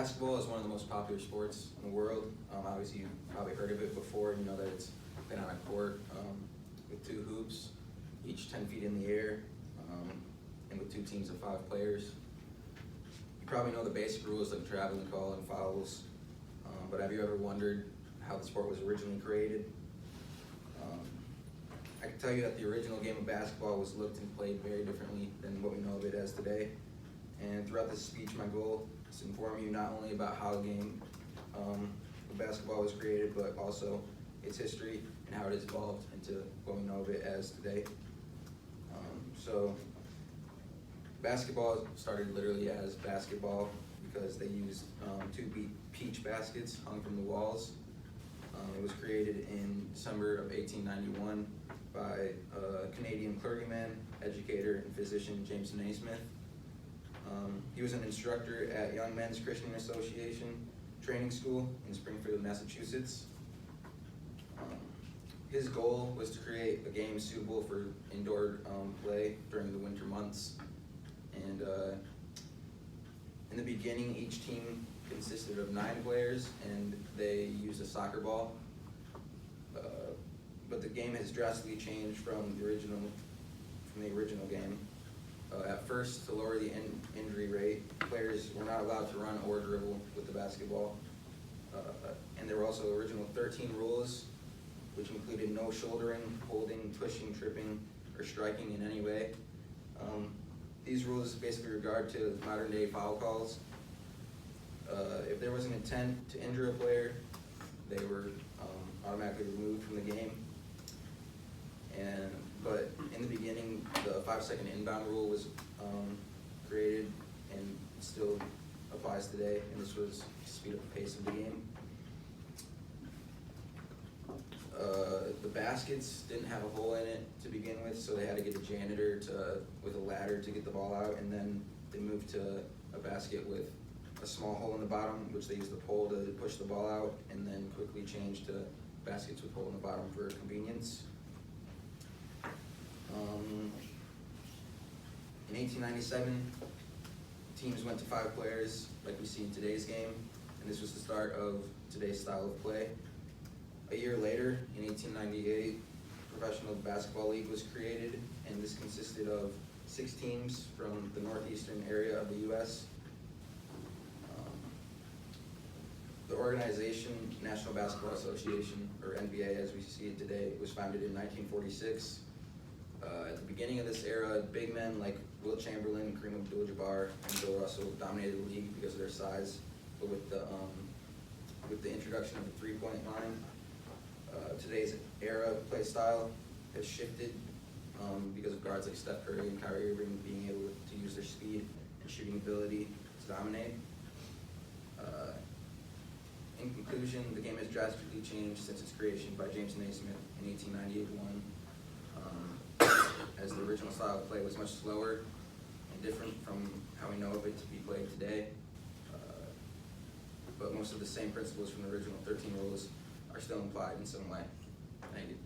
Basketball is one of the most popular sports in the world. Obviously, you've probably heard of it before. You know that it's played on a court with two hoops, each 10 feet in the air, and with two teams of 5 players. You probably know the basic rules like traveling call and fouls, but have you ever wondered how the sport was originally created? I can tell you that the original game of basketball was looked and played very differently than what we know of it as today. And throughout this speech, my goal is to inform you not only about how the game of basketball was created, but also its history and how it has evolved into what we know of it as today. So basketball started literally as basketball because they used 2 peach baskets hung from the walls. It was created in December of 1891 by Canadian clergyman, educator, and physician James Naismith. He was an instructor at Young Men's Christian Association Training School in Springfield, Massachusetts. His goal was to create a game suitable for indoor play during the winter months. And in the beginning, each team consisted of 9 players, and they used a soccer ball. But the game has drastically changed from the original game. At first, to lower the injury rate, players were not allowed to run or dribble with the basketball. And there were also original 13 rules, which included no shouldering, holding, pushing, tripping, or striking in any way. These rules basically regard to modern day foul calls. If there was an intent to injure a player, they were automatically removed from the game. But in the beginning, the 5-second inbound rule was created and still applies today, and this was to speed up the pace of the game. The baskets didn't have a hole in it to begin with, so they had to get a janitor with a ladder to get the ball out, and then they moved to a basket with a small hole in the bottom, which they used the pole to push the ball out, and then quickly changed to baskets with a hole in the bottom for convenience. In 1897, teams went to 5 players like we see in today's game, and this was the start of today's style of play. A year later, in 1898, Professional Basketball League was created, and this consisted of 6 teams from the northeastern area of the U.S. The organization, National Basketball Association, or NBA as we see it today, was founded in 1946. At the beginning of this era, big men like Wilt Chamberlain, Kareem Abdul-Jabbar, and Bill Russell dominated the league because of their size. But with the introduction of the three-point line, today's era of play style has shifted because of guards like Steph Curry and Kyrie Irving being able to use their speed and shooting ability to dominate. In conclusion, the game has drastically changed since its creation by James Naismith in 1891. As the original style of play was much slower and different from how we know of it to be played today. But most of the same principles from the original 13 rules are still implied in some way. Thank you.